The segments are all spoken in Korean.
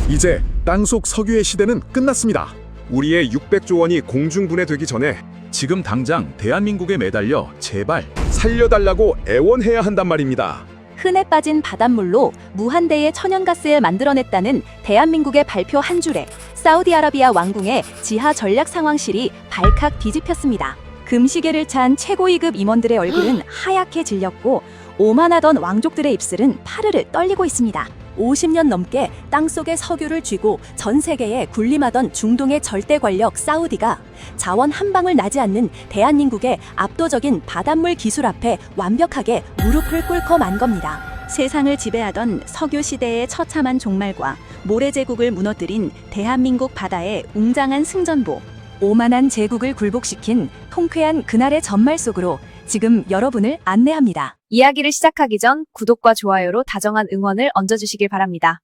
이제 땅속 석유의 시대는 끝났습니다. 우리의 600조 원이 공중분해되기 전에 지금 당장 대한민국에 매달려 제발 살려달라고 애원해야 한단 말입니다. 흔해 빠진 바닷물로 무한대의 천연가스를 만들어냈다는 대한민국의 발표 한 줄에 사우디아라비아 왕궁의 지하 전략 상황실이 발칵 뒤집혔습니다. 금시계를 찬 최고위급 임원들의 얼굴은 하얗게 질렸고 오만하던 왕족들의 입술은 파르르 떨리고 있습니다. 50년 넘게 땅속의 석유를 쥐고 전 세계에 군림하던 중동의 절대 권력 사우디가 자원 한 방울 나지 않는 대한민국의 압도적인 바닷물 기술 앞에 완벽하게 무릎을 꿇고 만 겁니다. 세상을 지배하던 석유 시대의 처참한 종말과 모래제국을 무너뜨린 대한민국 바다의 웅장한 승전보, 오만한 제국을 굴복시킨 통쾌한 그날의 전말 속으로 지금 여러분을 안내합니다. 이야기를 시작하기 전 구독과 좋아요로 다정한 응원을 얹어주시길 바랍니다.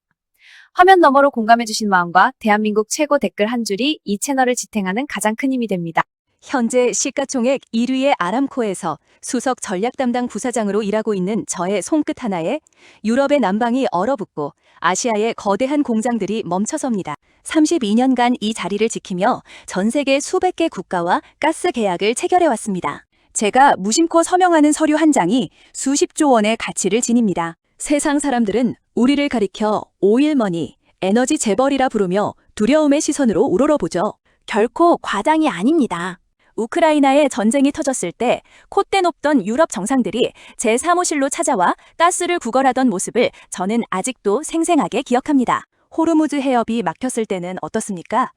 화면 너머로 공감해주신 마음과 대한민국 최고 댓글 한 줄이 이 채널을 지탱하는 가장 큰 힘이 됩니다. 현재 시가총액 1위의 아람코에서 수석 전략 담당 부사장으로 일하고 있는 저의 손끝 하나에 유럽의 난방이 얼어붙고 아시아의 거대한 공장들이 멈춰섭니다. 32년간 이 자리를 지키며 전 세계 수백 개 국가와 가스 계약을 체결해왔습니다. 제가 무심코 서명하는 서류 한 장이 수십조 원의 가치를 지닙니다. 세상 사람들은 우리를 가리켜 오일머니, 에너지 재벌이라 부르며 두려움의 시선으로 우러러보죠. 결코 과장이 아닙니다. 우크라이나에 전쟁이 터졌을 때 콧대 높던 유럽 정상들이 제 사무실로 찾아와 가스를 구걸하던 모습을 저는 아직도 생생하게 기억합니다. 호르무즈 해협이 막혔을 때는 어떻습니까?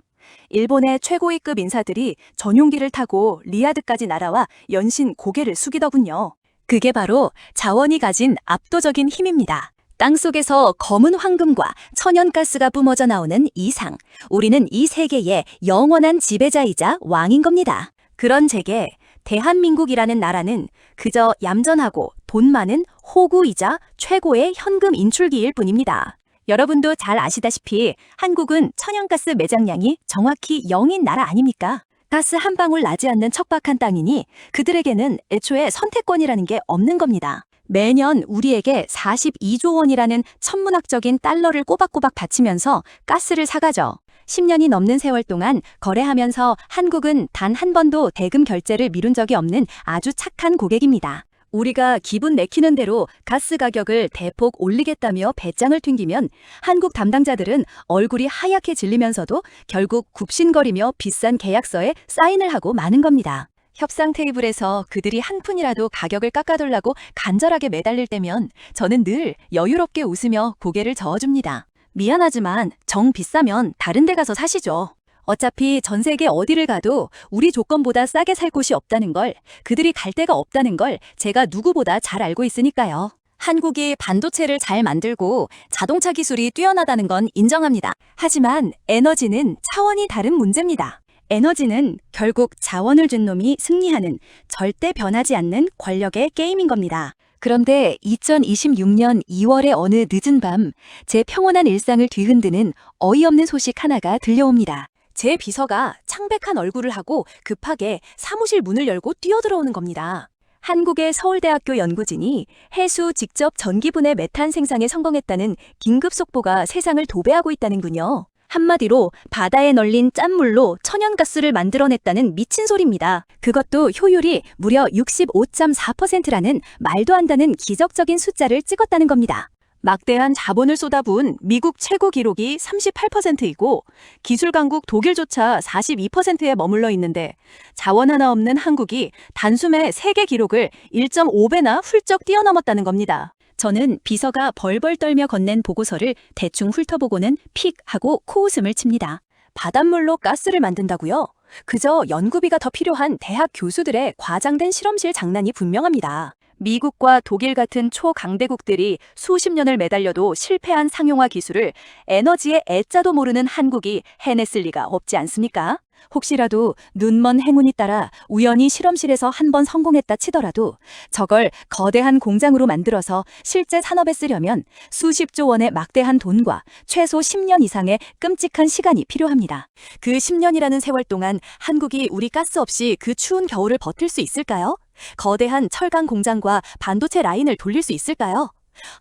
일본의 최고위급 인사들이 전용기를 타고 리야드까지 날아와 연신 고개를 숙이더군요. 그게 바로 자원이 가진 압도적인 힘입니다. 땅속에서 검은 황금과 천연가스가 뿜어져 나오는 이상, 우리는 이 세계의 영원한 지배자이자 왕인 겁니다. 그런 제게 대한민국이라는 나라는 그저 얌전하고 돈 많은 호구이자 최고의 현금 인출기일 뿐입니다. 여러분도 잘 아시다시피 한국은 천연가스 매장량이 정확히 0인 나라 아닙니까? 가스 한 방울 나지 않는 척박한 땅이니 그들에게는 애초에 선택권이라는 게 없는 겁니다. 매년 우리에게 42조 원이라는 천문학적인 달러를 꼬박꼬박 바치면서 가스를 사가죠. 10년이 넘는 세월 동안 거래하면서 한국은 단 한 번도 대금 결제를 미룬 적이 없는 아주 착한 고객입니다. 우리가 기분 내키는 대로 가스 가격을 대폭 올리겠다며 배짱을 튕기면 한국 담당자들은 얼굴이 하얗게 질리면서도 결국 굽신거리며 비싼 계약서에 사인을 하고 마는 겁니다. 협상 테이블에서 그들이 한 푼이라도 가격을 깎아달라고 간절하게 매달릴 때면 저는 늘 여유롭게 웃으며 고개를 저어줍니다. 미안하지만 정 비싸면 다른 데 가서 사시죠. 어차피 전 세계 어디를 가도 우리 조건보다 싸게 살 곳이 없다는 걸, 그들이 갈 데가 없다는 걸 제가 누구보다 잘 알고 있으니까요. 한국이 반도체를 잘 만들고 자동차 기술이 뛰어나다는 건 인정합니다. 하지만 에너지는 차원이 다른 문제입니다. 에너지는 결국 자원을 준 놈이 승리하는 절대 변하지 않는 권력의 게임인 겁니다. 그런데 2026년 2월의 어느 늦은 밤, 제 평온한 일상을 뒤흔드는 어이없는 소식 하나가 들려옵니다. 제 비서가 창백한 얼굴을 하고 급하게 사무실 문을 열고 뛰어들어오는 겁니다. 한국의 서울대학교 연구진이 해수 직접 전기분해 메탄 생산에 성공했다는 긴급 속보가 세상을 도배하고 있다는군요. 한마디로 바다에 널린 짠물로 천연가스를 만들어냈다는 미친 소리입니다. 그것도 효율이 무려 65.4%라는 말도 안 되는 기적적인 숫자를 찍었다는 겁니다. 막대한 자본을 쏟아부은 미국 최고 기록이 38%이고 기술 강국 독일조차 42%에 머물러 있는데 자원 하나 없는 한국이 단숨에 세계 기록을 1.5배나 훌쩍 뛰어넘었다는 겁니다. 저는 비서가 벌벌 떨며 건넨 보고서를 대충 훑어보고는 픽 하고 코웃음을 칩니다. 바닷물로 가스를 만든다고요? 그저 연구비가 더 필요한 대학 교수들의 과장된 실험실 장난이 분명합니다. 미국과 독일 같은 초강대국들이 수십 년을 매달려도 실패한 상용화 기술을 에너지의 애자도 모르는 한국이 해냈을 리가 없지 않습니까? 혹시라도 눈먼 행운이 따라 우연히 실험실에서 한 번 성공했다 치더라도 저걸 거대한 공장으로 만들어서 실제 산업에 쓰려면 수십조 원의 막대한 돈과 최소 10년 이상의 끔찍한 시간이 필요합니다. 그 10년이라는 세월 동안 한국이 우리 가스 없이 그 추운 겨울을 버틸 수 있을까요? 거대한 철강 공장과 반도체 라인을 돌릴 수 있을까요?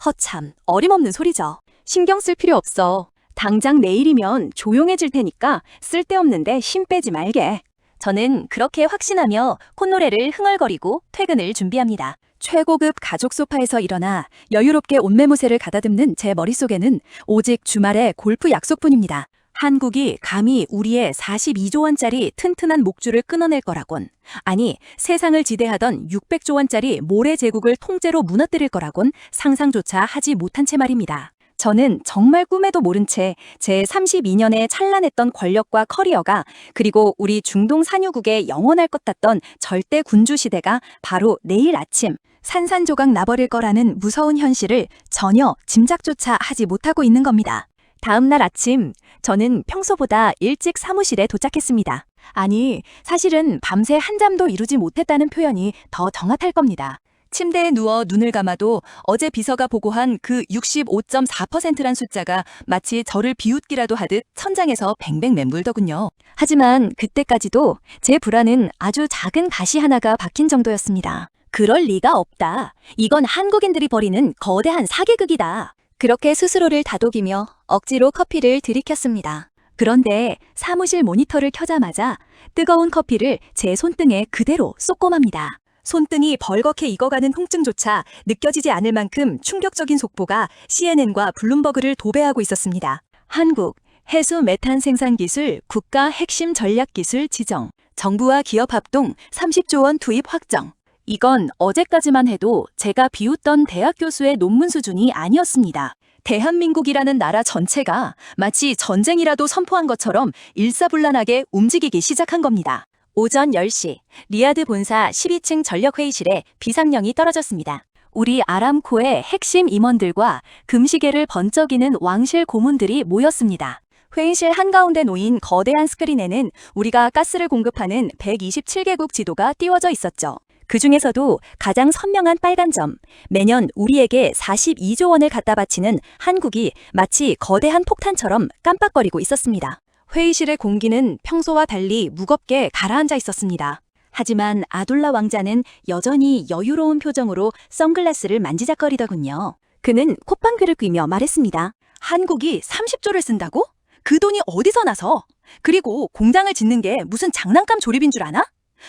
허참, 어림없는 소리죠. 신경 쓸 필요 없어. 당장 내일이면 조용해질 테니까 쓸데없는데 힘 빼지 말게. 저는 그렇게 확신하며 콧노래를 흥얼거리고 퇴근을 준비합니다. 최고급 가족 소파에서 일어나 여유롭게 옷매무새를 가다듬는 제 머릿속에는 오직 주말에 골프 약속뿐입니다. 한국이 감히 우리의 42조 원짜리 튼튼한 목줄을 끊어낼 거라곤, 아니 세상을 지배하던 600조 원짜리 모래 제국을 통째로 무너뜨릴 거라곤 상상조차 하지 못한 채 말입니다. 저는 정말 꿈에도 모른 채 제 32년의 찬란했던 권력과 커리어가, 그리고 우리 중동 산유국의 영원할 것 같던 절대 군주 시대가 바로 내일 아침 산산조각 나버릴 거라는 무서운 현실을 전혀 짐작조차 하지 못하고 있는 겁니다. 다음 날 아침, 저는 평소보다 일찍 사무실에 도착했습니다. 아니, 사실은 밤새 한잠도 이루지 못했다는 표현이 더 정확할 겁니다. 침대에 누워 눈을 감아도 어제 비서가 보고한 그 65.4%란 숫자가 마치 저를 비웃기라도 하듯 천장에서 뱅뱅 맴돌더군요. 하지만 그때까지도 제 불안은 아주 작은 가시 하나가 박힌 정도였습니다. 그럴 리가 없다. 이건 한국인들이 벌이는 거대한 사기극이다. 그렇게 스스로를 다독이며 억지로 커피를 들이켰습니다. 그런데 사무실 모니터를 켜자마자 뜨거운 커피를 제 손등에 그대로 쏟고 맙니다. 손등이 벌겋게 익어가는 통증조차 느껴지지 않을 만큼 충격적인 속보가 CNN과 블룸버그를 도배하고 있었습니다. 한국 해수 메탄 생산 기술 국가 핵심 전략 기술 지정, 정부와 기업 합동 30조 원 투입 확정. 이건 어제까지만 해도 제가 비웃던 대학 교수의 논문 수준이 아니었습니다. 대한민국이라는 나라 전체가 마치 전쟁이라도 선포한 것처럼 일사불란하게 움직이기 시작한 겁니다. 오전 10시, 리야드 본사 12층 전력회의실에 비상령이 떨어졌습니다. 우리 아람코의 핵심 임원들과 금시계를 번쩍이는 왕실 고문들이 모였습니다. 회의실 한가운데 놓인 거대한 스크린에는 우리가 가스를 공급하는 127개국 지도가 띄워져 있었죠. 그 중에서도 가장 선명한 빨간 점, 매년 우리에게 42조 원을 갖다 바치는 한국이 마치 거대한 폭탄처럼 깜빡거리고 있었습니다. 회의실의 공기는 평소와 달리 무겁게 가라앉아 있었습니다. 하지만 아둘라 왕자는 여전히 여유로운 표정으로 선글라스를 만지작거리더군요. 그는 콧방귀를 뀌며 말했습니다. 한국이 30조를 쓴다고? 그 돈이 어디서 나서? 그리고 공장을 짓는 게 무슨 장난감 조립인 줄 아나?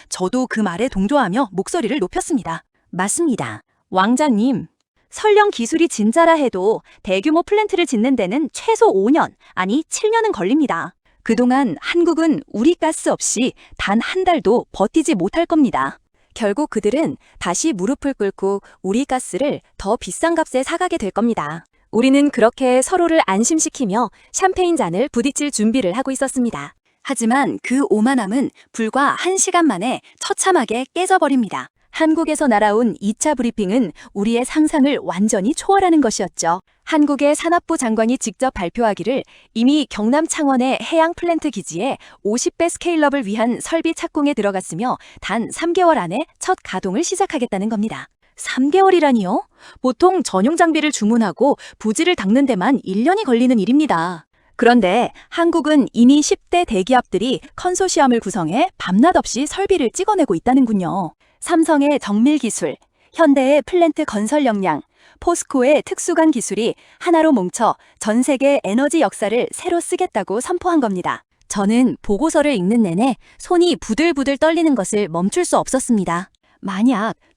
저도 그 말에 동조하며 목소리를 높였습니다. 맞습니다. 왕자님, 설령 기술이 진짜라 해도 대규모 플랜트를 짓는 데는 최소 5년, 아니 7년은 걸립니다. 그동안 한국은 우리 가스 없이 단 한 달도 버티지 못할 겁니다. 결국 그들은 다시 무릎을 꿇고 우리 가스를 더 비싼 값에 사가게 될 겁니다. 우리는 그렇게 서로를 안심시키며 샴페인 잔을 부딪힐 준비를 하고 있었습니다. 하지만 그 오만함은 불과 1시간 만에 처참하게 깨져버립니다. 한국에서 날아온 2차 브리핑은 우리의 상상을 완전히 초월하는 것이었죠. 한국의 산업부 장관이 직접 발표하기를 이미 경남 창원의 해양 플랜트 기지에 50배 스케일업을 위한 설비 착공에 들어갔으며 단 3개월 안에 첫 가동을 시작하겠다는 겁니다. 3개월이라니요? 보통 전용 장비를 주문하고 부지를 닦는 데만 1년이 걸리는 일입니다. 그런데 한국은 이미 10대 대기업들이 컨소시엄을 구성해 밤낮 없이 설비를 찍어내고 있다는군요. 삼성의 정밀 기술, 현대의 플랜트 건설 역량, 포스코의 특수관 기술이 하나로 뭉쳐 전 세계 에너지 역사를 새로 쓰겠다고 선포한 겁니다. 저는 보고서를 읽는 내내 손이 부들부들 떨리는 것을 멈출 수 없었습니다.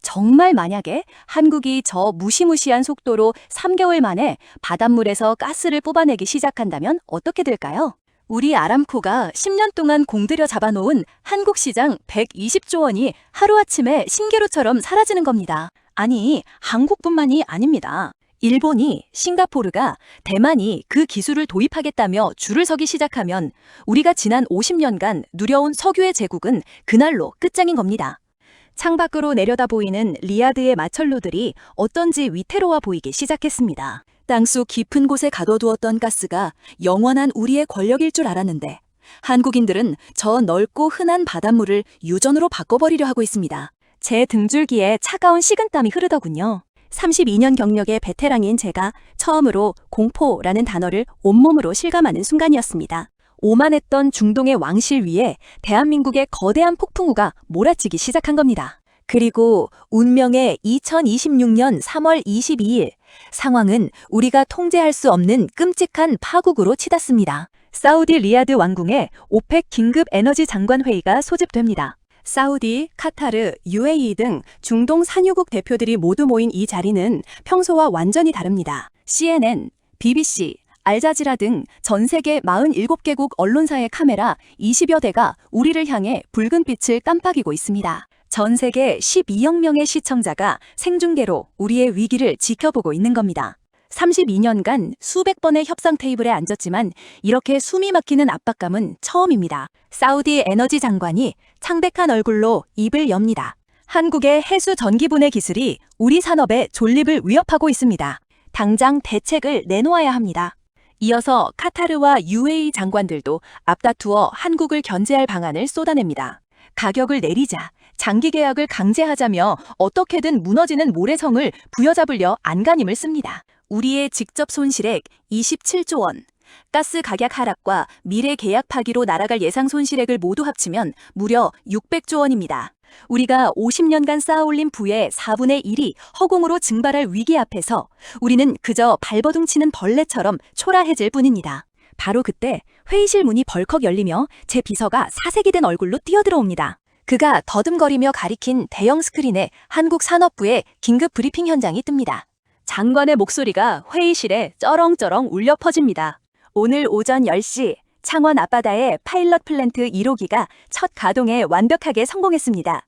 정말 만약에 한국이 저 무시무시한 속도로 3개월 만에 바닷물에서 가스를 뽑아내기 시작한다면 어떻게 될까요? 우리 아람코가 10년 동안 공들여 잡아놓은 한국 시장 120조 원이 하루아침에 신기루처럼 사라지는 겁니다. 아니, 한국뿐만이 아닙니다. 일본이, 싱가포르가, 대만이 그 기술을 도입하겠다며 줄을 서기 시작하면 우리가 지난 50년간 누려온 석유의 제국은 그날로 끝장인 겁니다. 창밖으로 내려다 보이는 리야드의 마철로들이 어떤지 위태로워 보이기 시작했습니다. 땅속 깊은 곳에 가둬두었던 가스가 영원한 우리의 권력일 줄 알았는데 한국인들은 저 넓고 흔한 바닷물을 유전으로 바꿔버리려 하고 있습니다. 제 등줄기에 차가운 식은땀이 흐르더군요. 32년 경력의 베테랑인 제가 처음으로 공포라는 단어를 온몸으로 실감하는 순간이었습니다. 오만했던 중동의 왕실 위에 대한민국의 거대한 폭풍우가 몰아치기 시작한 겁니다. 그리고 운명의 2026년 3월 22일 상황은 우리가 통제할 수 없는 끔찍한 파국으로 치닫습니다. 사우디 리야드 왕궁에 오펙 긴급 에너지 장관 회의가 소집됩니다. 사우디, 카타르, UAE 등 중동 산유국 대표들이 모두 모인 이 자리는 평소와 완전히 다릅니다. CNN, BBC, 알자지라 등 전 세계 47개국 언론사의 카메라 20여 대가 우리를 향해 붉은 빛을 깜빡이고 있습니다. 전 세계 12억 명의 시청자가 생중계로 우리의 위기를 지켜보고 있는 겁니다. 32년간 수백 번의 협상 테이블에 앉았지만 이렇게 숨이 막히는 압박감은 처음입니다. 사우디 에너지 장관이 창백한 얼굴로 입을 엽니다. 한국의 해수 전기 분해 기술이 우리 산업의 존립을 위협하고 있습니다. 당장 대책을 내놓아야 합니다. 이어서 카타르와 UAE 장관들도 앞다투어 한국을 견제할 방안을 쏟아냅니다. 가격을 내리자, 장기 계약을 강제하자며 어떻게든 무너지는 모래성을 부여잡으려 안간힘을 씁니다. 우리의 직접 손실액 27조 원, 가스 가격 하락과 미래 계약 파기로 날아갈 예상 손실액을 모두 합치면 무려 600조 원입니다. 우리가 50년간 쌓아올린 부의 4분의 1이 허공으로 증발할 위기 앞에서 우리는 그저 발버둥 치는 벌레처럼 초라해질 뿐입니다. 바로 그때 회의실 문이 벌컥 열리며 제 비서가 사색이 된 얼굴로 뛰어들어옵니다. 그가 더듬거리며 가리킨 대형 스크린에 한국 산업부의 긴급 브리핑 현장이 뜹니다. 장관의 목소리가 회의실에 쩌렁쩌렁 울려 퍼집니다. 오늘 오전 10시 창원 앞바다의 파일럿 플랜트 1호기가 첫 가동에 완벽하게 성공했습니다.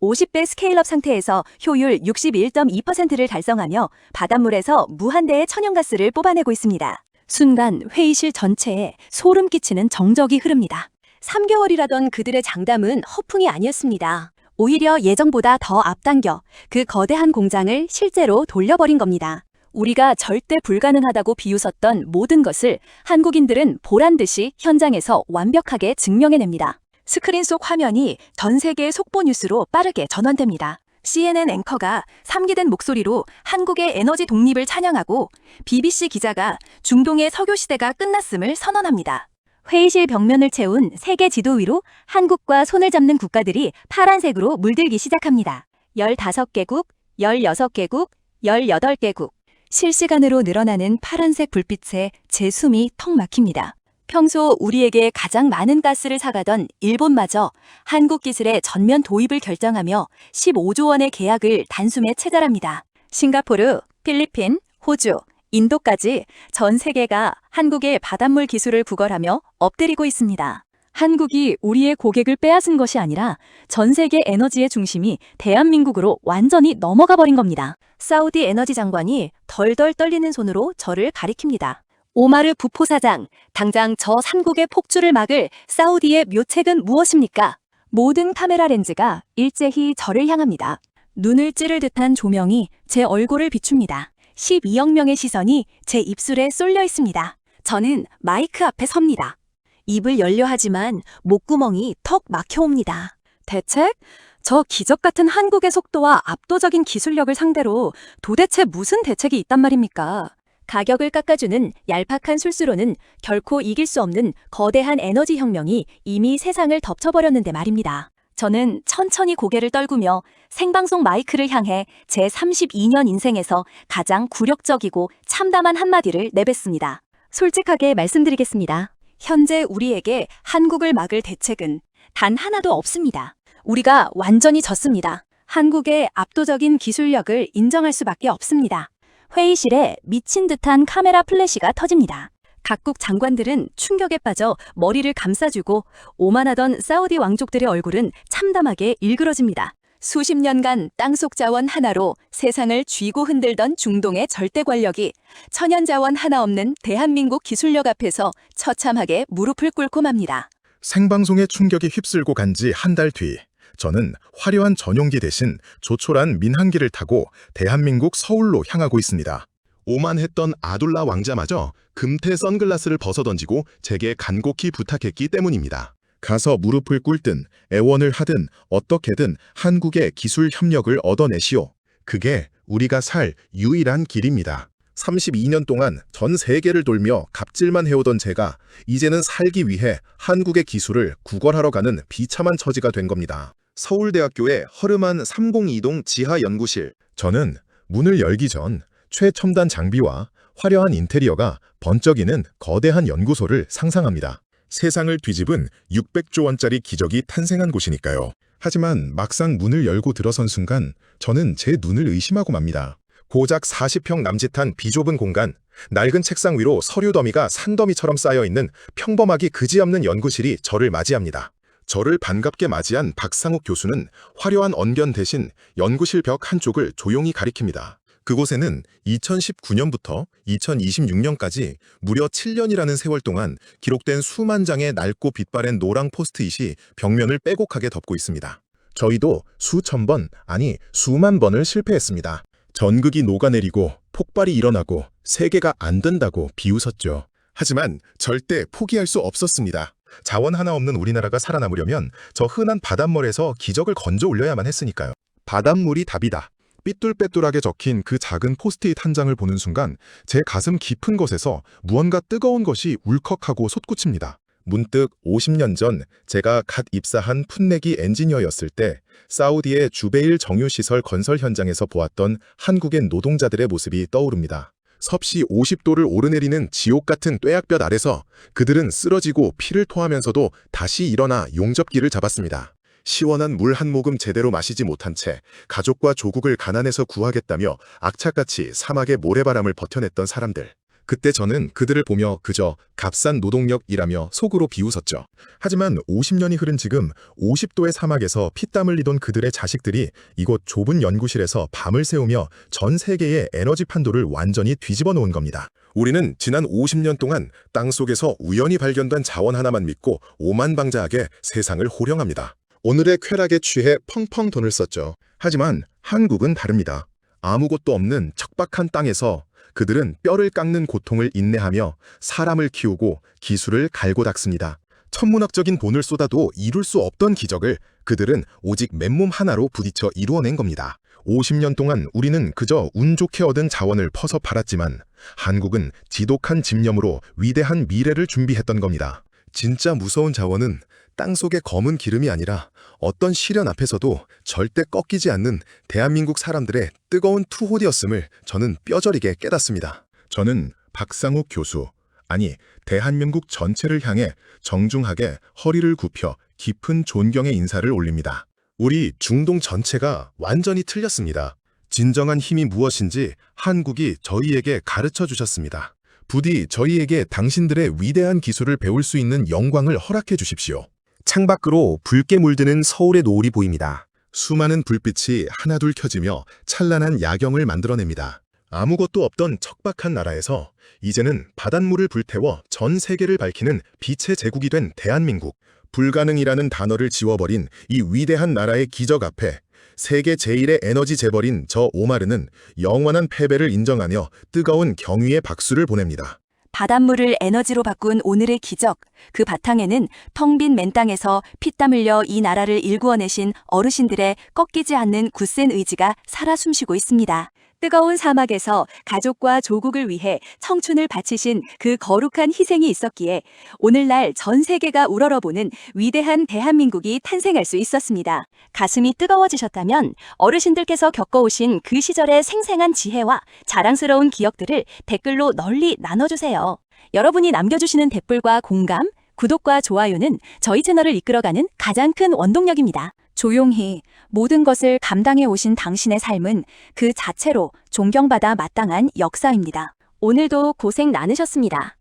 50배 스케일업 상태에서 효율 61.2%를 달성하며 바닷물에서 무한대의 천연가스를 뽑아내고 있습니다. 순간 회의실 전체에 소름 끼치는 정적이 흐릅니다. 3개월이라던 그들의 장담은 허풍이 아니었습니다. 오히려 예정보다 더 앞당겨 그 거대한 공장을 실제로 돌려버린 겁니다. 우리가 절대 불가능하다고 비웃었던 모든 것을 한국인들은 보란듯이 현장에서 완벽하게 증명해냅니다. 스크린 속 화면이 전 세계의 속보 뉴스로 빠르게 전환됩니다. CNN 앵커가 삼기된 목소리로 한국의 에너지 독립을 찬양하고 BBC 기자가 중동의 석유 시대가 끝났음을 선언합니다. 회의실 벽면을 채운 세계 지도 위로 한국과 손을 잡는 국가들이 파란색으로 물들기 시작합니다. 15개국, 16개국, 18개국. 실시간으로 늘어나는 파란색 불빛에 제 숨이 턱 막힙니다. 평소 우리에게 가장 많은 가스를 사가던 일본마저 한국 기술의 전면 도입을 결정하며 15조 원의 계약을 단숨에 체결합니다. 싱가포르, 필리핀, 호주, 인도까지 전 세계가 한국의 바닷물 기술을 구걸하며 엎드리고 있습니다. 한국이 우리의 고객을 빼앗은 것이 아니라 전 세계 에너지의 중심이 대한민국으로 완전히 넘어가 버린 겁니다. 사우디 에너지 장관이 덜덜 떨리는 손으로 저를 가리킵니다. 오마르 부포사장, 당장 저 삼국의 폭주를 막을 사우디의 묘책은 무엇입니까? 모든 카메라 렌즈가 일제히 저를 향합니다. 눈을 찌를 듯한 조명이 제 얼굴을 비춥니다. 12억 명의 시선이 제 입술에 쏠려 있습니다. 저는 마이크 앞에 섭니다. 입을 열려 하지만 목구멍이 턱 막혀옵니다. 대책? 저 기적 같은 한국의 속도와 압도적인 기술력을 상대로 도대체 무슨 대책이 있단 말입니까? 가격을 깎아주는 얄팍한 술수로는 결코 이길 수 없는 거대한 에너지 혁명이 이미 세상을 덮쳐버렸는데 말입니다. 저는 천천히 고개를 떨구며 생방송 마이크를 향해 제 32년 인생에서 가장 굴욕적이고 참담한 한마디를 내뱉습니다. 솔직하게 말씀드리겠습니다. 현재 우리에게 한국을 막을 대책은 단 하나도 없습니다. 우리가 완전히 졌습니다. 한국의 압도적인 기술력을 인정할 수밖에 없습니다. 회의실에 미친 듯한 카메라 플래시가 터집니다. 각국 장관들은 충격에 빠져 머리를 감싸주고 오만하던 사우디 왕족들의 얼굴은 참담하게 일그러집니다. 수십 년간 땅속 자원 하나로 세상을 쥐고 흔들던 중동의 절대 권력이 천연 자원 하나 없는 대한민국 기술력 앞에서 처참하게 무릎을 꿇고 맙니다. 생방송의 충격이 휩쓸고 간 지 한 달 뒤, 저는 화려한 전용기 대신 조촐한 민항기를 타고 대한민국 서울로 향하고 있습니다. 오만했던 아둘라 왕자마저 금태 선글라스를 벗어던지고 제게 간곡히 부탁했기 때문입니다. 가서 무릎을 꿇든 애원을 하든 어떻게든 한국의 기술 협력을 얻어내시오. 그게 우리가 살 유일한 길입니다. 32년 동안 전 세계를 돌며 갑질만 해오던 제가 이제는 살기 위해 한국의 기술을 구걸하러 가는 비참한 처지가 된 겁니다. 서울대학교의 허름한 302동 지하 연구실. 저는 문을 열기 전 최첨단 장비와 화려한 인테리어가 번쩍이는 거대한 연구소를 상상합니다. 세상을 뒤집은 600조 원짜리 기적이 탄생한 곳이니까요. 하지만 막상 문을 열고 들어선 순간 저는 제 눈을 의심하고 맙니다. 고작 40평 남짓한 비좁은 공간, 낡은 책상 위로 서류 더미가 산더미처럼 쌓여있는 평범하기 그지없는 연구실이 저를 맞이합니다. 저를 반갑게 맞이한 박상욱 교수는 화려한 언견 대신 연구실 벽 한쪽을 조용히 가리킵니다. 그곳에는 2019년부터 2026년까지 무려 7년이라는 세월 동안 기록된 수만 장의 낡고 빛바랜 노랑 포스트잇이 벽면을 빼곡하게 덮고 있습니다. 저희도 수천 번, 아니 수만 번을 실패했습니다. 전극이 녹아내리고 폭발이 일어나고 세계가 안 된다고 비웃었죠. 하지만 절대 포기할 수 없었습니다. 자원 하나 없는 우리나라가 살아남으려면 저 흔한 바닷물에서 기적을 건져 올려야만 했으니까요. 바닷물이 답이다. 삐뚤빼뚤하게 적힌 그 작은 포스트잇 한 장을 보는 순간 제 가슴 깊은 곳에서 무언가 뜨거운 것이 울컥하고 솟구칩니다. 문득 50년 전 제가 갓 입사한 풋내기 엔지니어였을 때 사우디의 주베일 정유시설 건설 현장에서 보았던 한국의 노동자들의 모습이 떠오릅니다. 섭씨 50도를 오르내리는 지옥 같은 뙤약볕 아래서 그들은 쓰러지고 피를 토하면서도 다시 일어나 용접기를 잡았습니다. 시원한 물 한 모금 제대로 마시지 못한 채 가족과 조국을 가난에서 구하겠다며 악착같이 사막의 모래바람을 버텨냈던 사람들. 그때 저는 그들을 보며 그저 값싼 노동력이라며 속으로 비웃었죠. 하지만 50년이 흐른 지금 50도의 사막에서 피땀 흘리던 그들의 자식들이 이곳 좁은 연구실에서 밤을 새우며 전 세계의 에너지 판도를 완전히 뒤집어 놓은 겁니다. 우리는 지난 50년 동안 땅속에서 우연히 발견된 자원 하나만 믿고 오만방자하게 세상을 호령합니다. 오늘의 쾌락에 취해 펑펑 돈을 썼죠. 하지만 한국은 다릅니다. 아무것도 없는 척박한 땅에서 그들은 뼈를 깎는 고통을 인내하며 사람을 키우고 기술을 갈고 닦습니다. 천문학적인 돈을 쏟아도 이룰 수 없던 기적을 그들은 오직 맨몸 하나로 부딪혀 이루어낸 겁니다. 50년 동안 우리는 그저 운 좋게 얻은 자원을 퍼서 팔았지만 한국은 지독한 집념으로 위대한 미래를 준비했던 겁니다. 진짜 무서운 자원은 땅속의 검은 기름이 아니라 어떤 시련 앞에서도 절대 꺾이지 않는 대한민국 사람들의 뜨거운 투혼이었음을 저는 뼈저리게 깨닫습니다. 저는 박상욱 교수, 아니 대한민국 전체를 향해 정중하게 허리를 굽혀 깊은 존경의 인사를 올립니다. 우리 중동 전체가 완전히 틀렸습니다. 진정한 힘이 무엇인지 한국이 저희에게 가르쳐 주셨습니다. 부디 저희에게 당신들의 위대한 기술을 배울 수 있는 영광을 허락해 주십시오. 창밖으로 붉게 물드는 서울의 노을이 보입니다. 수많은 불빛이 하나둘 켜지며 찬란한 야경을 만들어냅니다. 아무것도 없던 척박한 나라에서 이제는 바닷물을 불태워 전 세계를 밝히는 빛의 제국이 된 대한민국. 불가능이라는 단어를 지워버린 이 위대한 나라의 기적 앞에 세계 제1의 에너지 재벌인 저 오마르는 영원한 패배를 인정하며 뜨거운 경의의 박수를 보냅니다. 바닷물을 에너지로 바꾼 오늘의 기적, 그 바탕에는 텅 빈 맨 땅에서 피땀 흘려 이 나라를 일구어내신 어르신들의 꺾이지 않는 굳센 의지가 살아 숨쉬고 있습니다. 뜨거운 사막에서 가족과 조국을 위해 청춘을 바치신 그 거룩한 희생이 있었기에 오늘날 전 세계가 우러러보는 위대한 대한민국이 탄생할 수 있었습니다. 가슴이 뜨거워지셨다면 어르신들께서 겪어오신 그 시절의 생생한 지혜와 자랑스러운 기억들을 댓글로 널리 나눠주세요. 여러분이 남겨주시는 댓글과 공감, 구독과 좋아요는 저희 채널을 이끌어가는 가장 큰 원동력입니다. 조용히 모든 것을 감당해 오신 당신의 삶은 그 자체로 존경받아 마땅한 역사입니다. 오늘도 고생 많으셨습니다.